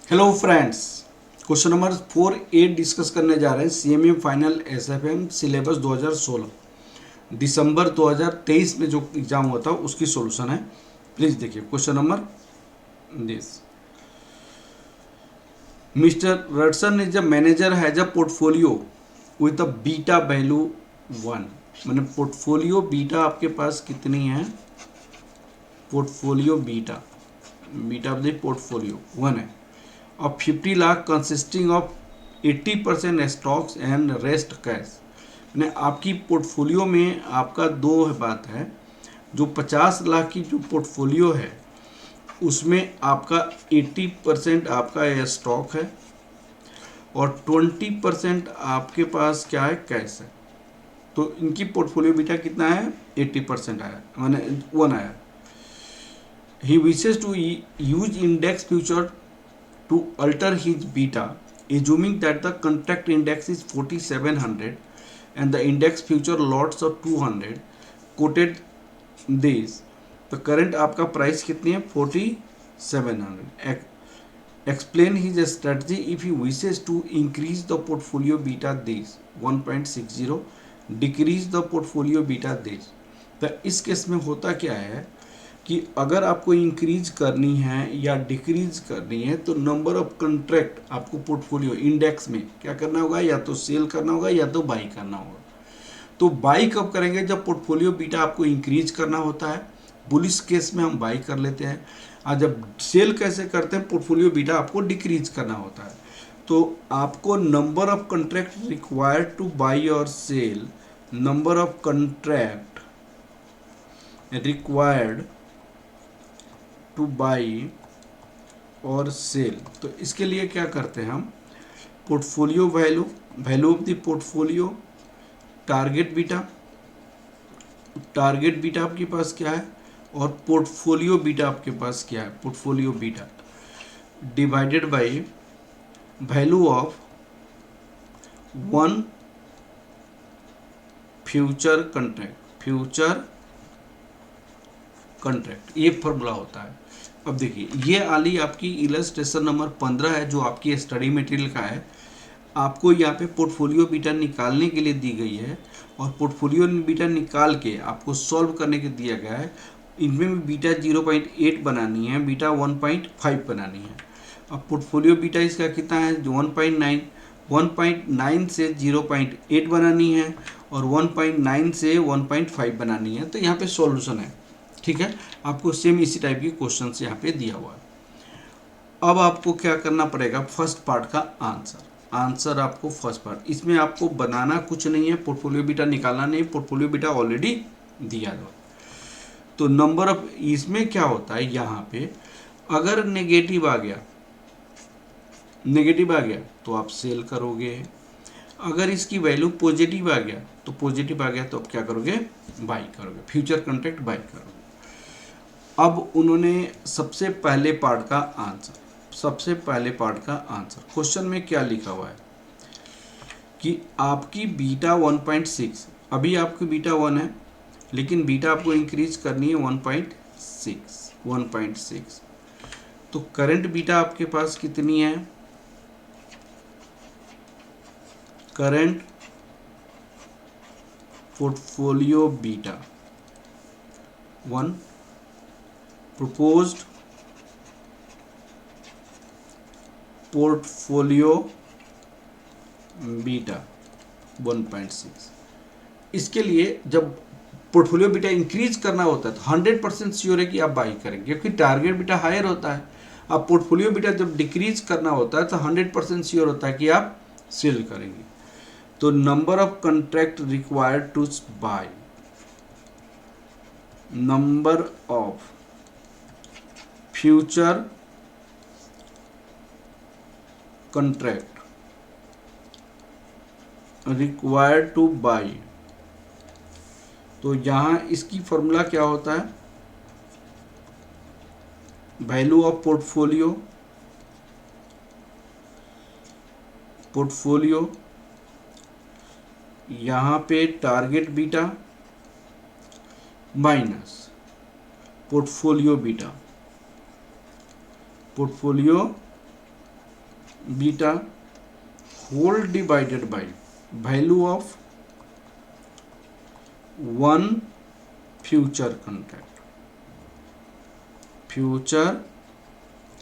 Hello friends, question number 4 discuss करने जा रहे हैं। सीएमए फाइनल एसएफएम सिलेबस 2016 दिसंबर 2023 में जो एग्जाम हुआ था उसकी सॉल्यूशन है। प्लीज़ देखिए question number this. Mister Rudson is a manager has a portfolio with a beta value 1। मैंने पोर्टफोलियो बीटा आपके पास कितनी है? Portfolio beta beta of the portfolio 1 है। of 50 lakh consisting of 80% stocks and rest cash. मैंने आपकी portfolio में आपका दो बात है। जो 50 लाख की जो पोर्टफोलियो है उसमें आपका 80% आपका स्टॉक है और 20% आपके पास क्या है? कैश है। तो इनकी पोर्टफोलियो बीटा कितना है? 80% आया, मैंने 1 आया। He wishes to use index future to alter his beta, assuming that the contract index is 4700 and the index future lots of 200 quoted this, the current आपका प्राइस कितनी है? 4700। explain his strategy if he wishes to increase the portfolio beta this 1.60, decrease the portfolio beta this। तो इस case में होता क्या है कि अगर आपको इंक्रीज करनी है या डिक्रीज करनी है तो नंबर ऑफ कंट्रैक्ट आपको पोर्टफोलियो इंडेक्स में क्या करना होगा? या तो सेल करना होगा या तो बाई करना होगा। तो बाई कब करेंगे? जब पोर्टफोलियो बीटा आपको इंक्रीज करना होता है। बुलिश केस में हम बाई कर लेते हैं। और जब सेल कैसे करते हैं? पोर्टफोलियो बीटा आपको डिक्रीज करना होता है। तो आपको number of contract required to buy और sell, number of contract required to buy और सेल। तो इसके लिए क्या करते हैं हम? Portfolio value, value of the portfolio, target beta, target beta आपके पास क्या है और पोर्टफोलियो बीटा आपके पास क्या है? Portfolio beta divided by value of 1 future contract, future contract, ये फॉर्मूला होता है। अब देखिए ये वाली आपकी इलस्ट्रेशन नंबर 15 है जो आपकी स्टडी मटेरियल का है। आपको यहाँ पे पोर्टफोलियो बीटा निकालने के लिए दी गई है और पोर्टफोलियो बीटा निकाल के आपको सॉल्व करने के दिया गया है। इनमें भी बीटा 0.8 बनानी है, बीटा 1.5 बनानी है। अब पोर्टफोलियो बीटा इसका कितना है? 1.9। 1.9 से 0.8 बनानी है और 1.9 से 1.5 बनानी है। तो यहाँ पे सॉल्यूशन है। ठीक है, आपको सेम इसी टाइप की क्वेश्चन यहाँ पे दिया हुआ है। अब आपको क्या करना पड़ेगा? फर्स्ट पार्ट का आंसर आपको फर्स्ट पार्ट, इसमें आपको बनाना कुछ नहीं है, पोर्टफोलियो बीटा निकालना नहीं, पोर्टफोलियो बीटा ऑलरेडी दिया हुआ। तो नंबर ऑफ, इसमें क्या होता है यहाँ पे, अगर नेगेटिव आ गया, नेगेटिव आ गया तो आप सेल करोगे। अगर इसकी वैल्यू पॉजिटिव आ गया तो पॉजिटिव आ गया तो आप क्या करोगे? बाई करोगे, फ्यूचर कॉन्ट्रैक्ट बाई करोगे। अब उन्होंने सबसे पहले पार्ट का आंसर, सबसे पहले पार्ट का आंसर क्वेश्चन में क्या लिखा हुआ है कि आपकी बीटा 1.6, अभी आपकी बीटा 1 है लेकिन बीटा आपको इंक्रीज करनी है 1.6। तो करंट बीटा आपके पास कितनी है? Current portfolio beta 1, proposed portfolio beta 1.6। इसके लिए जब पोर्टफोलियो बीटा इंक्रीज करना होता है तो 100% श्योर है कि आप बाई करेंगे क्योंकि टारगेट बीटा हायर होता है। अब पोर्टफोलियो बीटा जब डिक्रीज करना होता है तो 100% श्योर होता है कि आप सेल करेंगे। तो number of contract required to by, number of future contract required to by. तो यहां इसकी फॉर्मूला क्या होता है? वैल्यू ऑफ पोर्टफोलियो, पोर्टफोलियो यहां पे target beta minus portfolio beta, portfolio beta whole divided by value of one future contract, future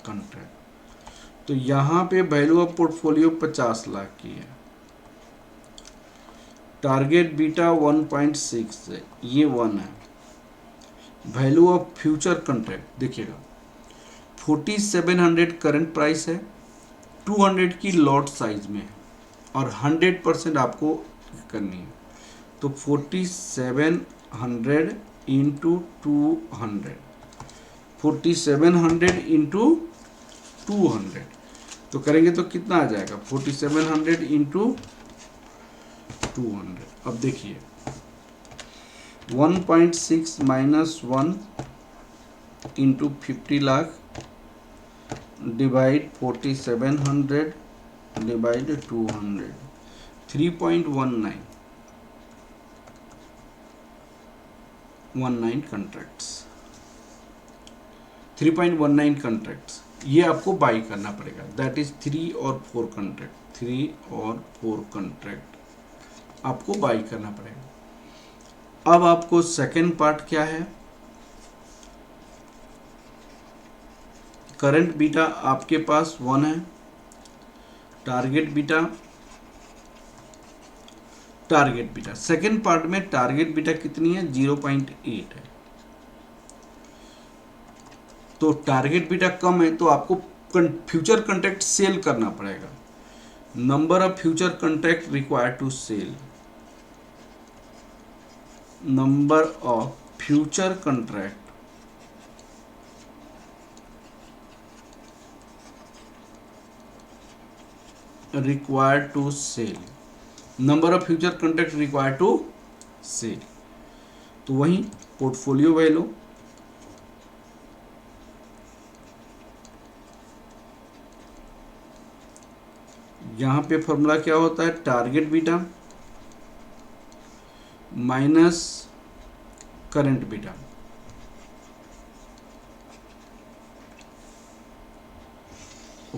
contract. तो यहाँ पे वैल्यू ऑफ पोर्टफोलियो 50 लाख की है, टारगेट बीटा 1.6 है, ये 1 है। वैल्यू ऑफ फ्यूचर कॉन्ट्रैक्ट देखिएगा 4700 करंट प्राइस है, 200 की लॉट साइज में है और 100% आपको करनी है। तो 4700 इंटू 200, 4700 इंटू 200 तो करेंगे तो कितना आ जाएगा 4700 इंटू 200। अब देखिए 1.6 minus 1 into 50 lakh divide 4700 divide 200, 3.19 contracts, 3.19 contracts ये आपको बाई करना पड़ेगा। दैट इज 3 और 4 कॉन्ट्रैक्ट, 3 और 4 कॉन्ट्रैक्ट आपको बाई करना पड़ेगा। अब आपको सेकेंड पार्ट क्या है, करंट बीटा आपके पास 1 है, टारगेट बीटा सेकेंड पार्ट में टारगेट बीटा कितनी है 0.8 है। तो टारगेट बीटा कम है तो आपको फ्यूचर कॉन्ट्रैक्ट सेल करना पड़ेगा। Number of future contract required to sell, number of future contract required to sell, number of future contract required to sell। तो वही पोर्टफोलियो वैल्यू यहां पे फॉर्मूला क्या होता है, target beta minus current beta,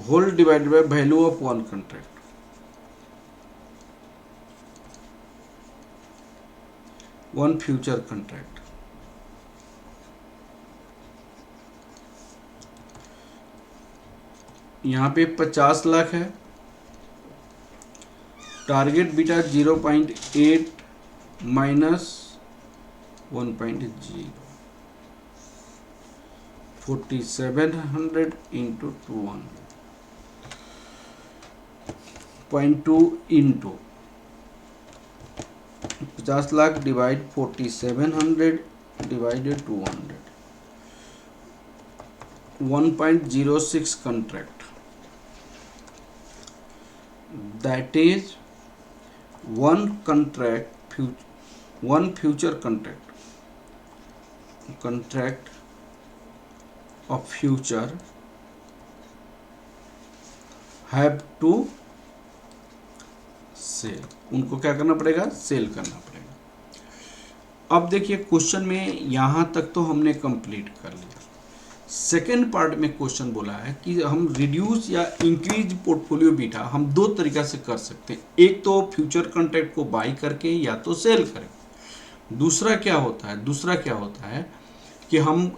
whole divided by value of one contract, one future contract. यहां पे 50 लाख है, target beta 0.8 minus 1.0, 4700 into 200, 0.2 into 50 lakh divide 4700 divided 200, 1.06 contract, that is one contract, one future contract of future have to sell, उनको क्या करना पड़ेगा, cell करना पड़ेगा। अब देखिए क्वेश्चन में यहां तक तो हमने कंप्लीट कर लिया। सेकेंड पार्ट में क्वेश्चन बोला है कि हम रिड्यूस या इंक्रीज पोर्टफोलियो बीटा हम दो तरीका से कर सकते हैं, एक तो फ्यूचर कॉन्ट्रैक्ट को बाई करके या तो सेल करें। दूसरा क्या होता है कि हम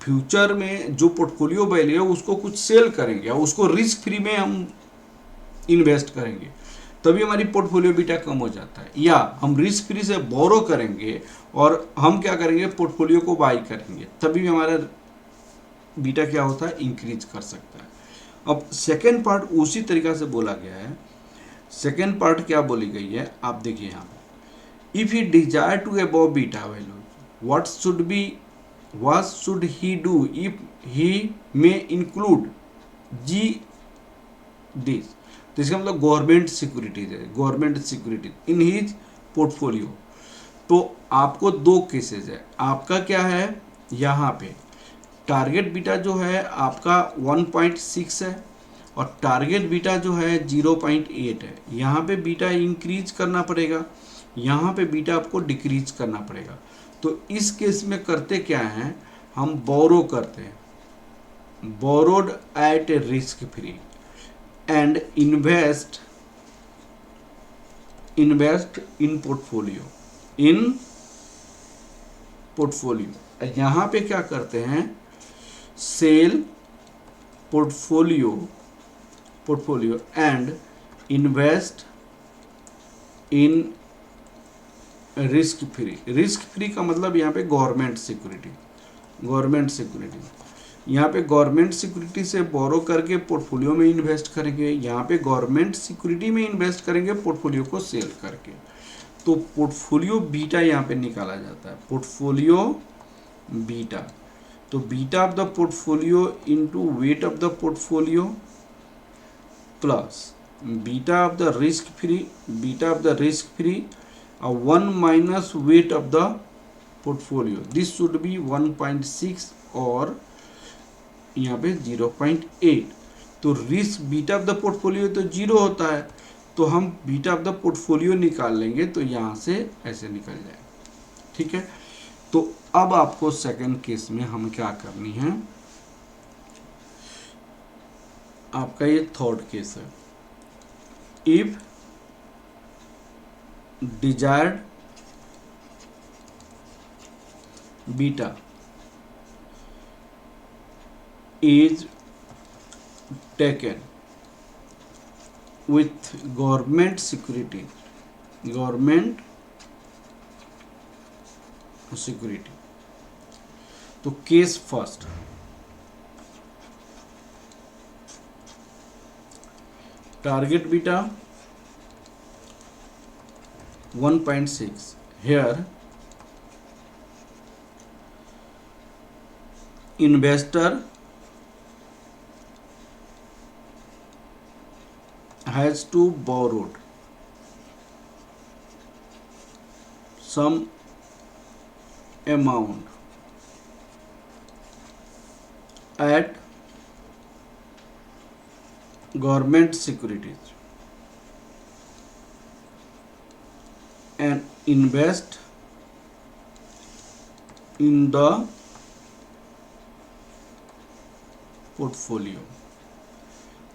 फ्यूचर में जो पोर्टफोलियो वैल्यू है उसको कुछ सेल करेंगे और उसको रिस्क फ्री में हम इन्वेस्ट करेंगे, तभी हमारी पोर्टफोलियो बीटा कम हो जाता है। या हम रिस्क फ्री से बोरो करेंगे और हम क्या करेंगे, पोर्टफोलियो को बाई करेंगे, तभी भी हमारा बीटा क्या होता है, इंक्रीज कर सकता है। अब सेकेंड पार्ट उसी तरीका से बोला गया है। सेकेंड पार्ट क्या बोली गई है, आप देखिए यहाँ पे, if he desire to above beta value what should he do if he may include G Ds. तो इसका मतलब गवर्नमेंट सिक्योरिटीज है, government securities in his portfolio. तो आपको दो केसेज है, आपका क्या है, यहाँ पे टारगेट बीटा जो है आपका 1.6 है और टारगेट बीटा जो है 0.8 है। यहाँ पे बीटा इंक्रीज करना पड़ेगा, यहाँ पे बीटा आपको डिक्रीज करना पड़ेगा। तो इस केस में करते क्या हैं, हम बोरो करते हैं, borrowed at a risk free. and invest in portfolio। यहाँ पे क्या करते हैं, sell portfolio and invest in risk free का मतलब यहाँ पे गवर्नमेंट सिक्योरिटी। यहाँ पे गवर्नमेंट सिक्योरिटी से बोरो करके पोर्टफोलियो में इन्वेस्ट करेंगे, यहाँ पे गवर्नमेंट सिक्योरिटी में इन्वेस्ट करेंगे पोर्टफोलियो को सेल करके। तो पोर्टफोलियो बीटा यहाँ पे निकाला जाता है, पोर्टफोलियो बीटा। तो beta of the portfolio into wait of the portfolio plus beta of the risk free 1 minus weight of the portfolio, this should be 1.6 और यहाँ पे 0.8। तो risk beta of the portfolio तो 0 होता है, तो हम बीटा ऑफ द पोर्टफोलियो निकाल लेंगे, तो यहाँ से ऐसे निकल जाएगा। ठीक है, तो अब आपको सेकंड केस में हम क्या करनी है, आपका ये थर्ड केस है। If desired beta is taken with government security, तो case first, target beta 1.6, here investor has to borrowed some amount at government securities and invest in the portfolio.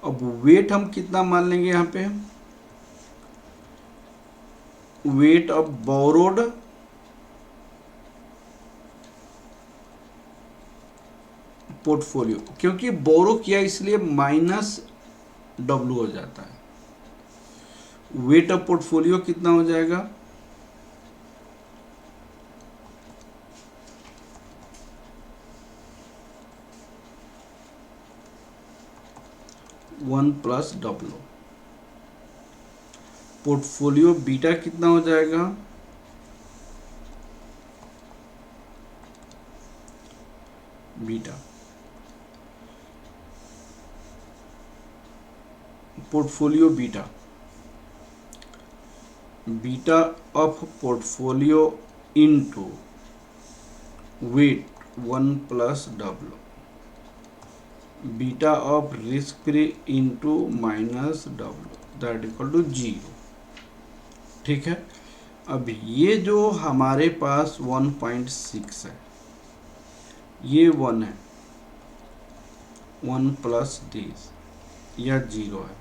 अब वेट हम कितना मान लेंगे, यहाँ पे वेट ऑफ बोरोड पोर्टफोलियो, क्योंकि बोरो किया इसलिए माइनस डब्ल्यू हो जाता है। वेट ऑफ पोर्टफोलियो कितना हो जाएगा, 1 प्लस डब्ल्यू। पोर्टफोलियो बीटा कितना हो जाएगा, portfolio beta of portfolio into weight 1 plus W, beta of risk free into minus W that equal to 0। ठीक है, अब ये जो हमारे पास 1.6 है, ये 1 है, 1 प्लस दिस या 0 है।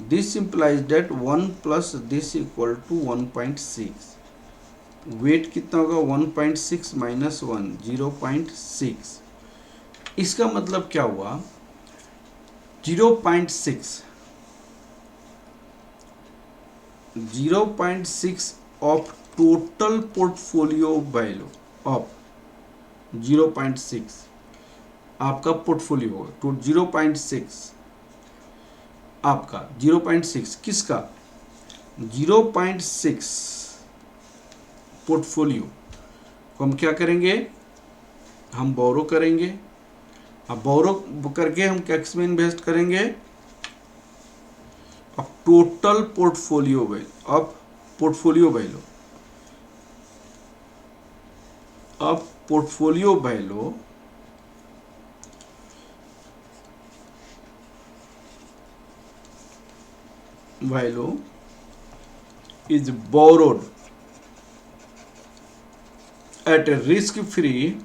This implies that 1 plus this equal to 1.6। Weight कितना होगा, 1.6 माइनस 1 0.6। इसका मतलब क्या हुआ, 0.6 of total portfolio value of 0.6 आपका पोर्टफोलियो होगा, तो 0.6 आपका 0.6 किसका, 0.6 पोर्टफोलियो को हम क्या करेंगे, हम बोरो करेंगे। अब बोरो करके हम कैक्स में इन्वेस्ट करेंगे। अब टोटल पोर्टफोलियो वैल्यू, अब पोर्टफोलियो वैल्यू, अब portfolio value is borrowed at a risk free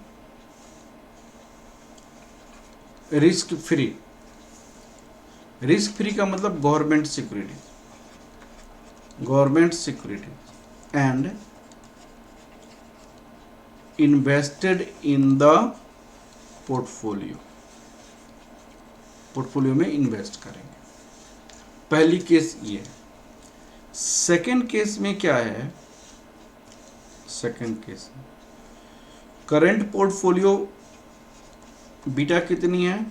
risk free का मतलब government securities and invested in the portfolio में इन्वेस्ट करेंगे। पहली केस ये है। सेकंड केस में क्या है? सेकंड केस में करंट पोर्टफोलियो बीटा कितनी है?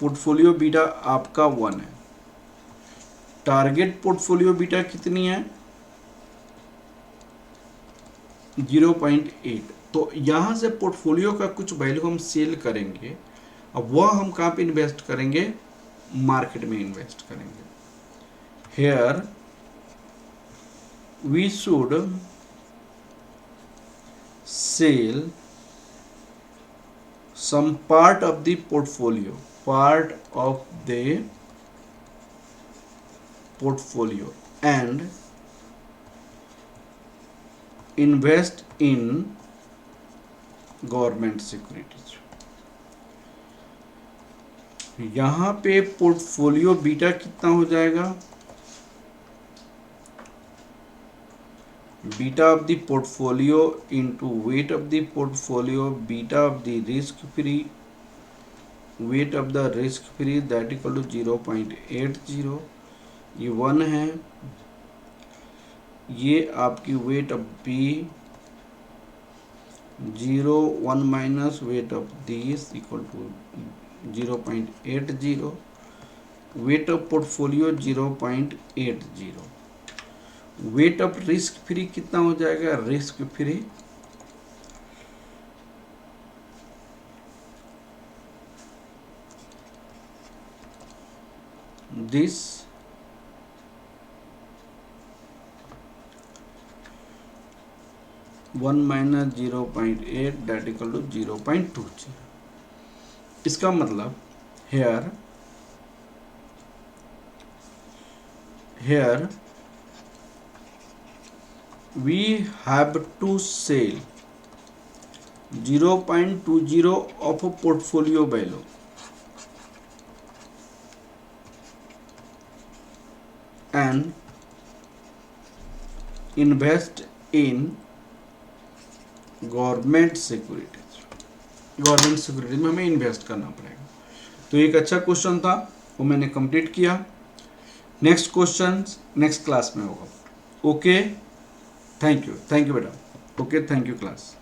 पोर्टफोलियो बीटा आपका 1 है। टारगेट पोर्टफोलियो बीटा कितनी है? 0.8। तो यहां से पोर्टफोलियो का कुछ वैल्यू हम सेल करेंगे, अब वह हम कहां पे इन्वेस्ट करेंगे? मार्केट में इन्वेस्ट करेंगे। Here we should sell some part of the portfolio and invest in government securities। यहां पे पोर्टफोलियो बीटा कितना हो जाएगा? Beta of the portfolio into weight of the portfolio, beta of the risk free, weight of the risk free that equal to 0.80। ये 1 है। ये आपकी weight of B 0.1 minus weight of this equal to 0.80। Weight of portfolio 0.80। Weight of risk free कितना हो जाएगा? Risk free this 1 minus 0.8 that equal to 0.20। इसका मतलब here we have to sell 0.20 of a portfolio value and invest in government securities में हमें invest करना पड़ेगा। तो एक अच्छा क्वेश्चन था, वो मैंने कंप्लीट किया। नेक्स्ट क्वेश्चन नेक्स्ट क्लास में होगा। ओके, थैंक यू बेटा। Okay, thank you class.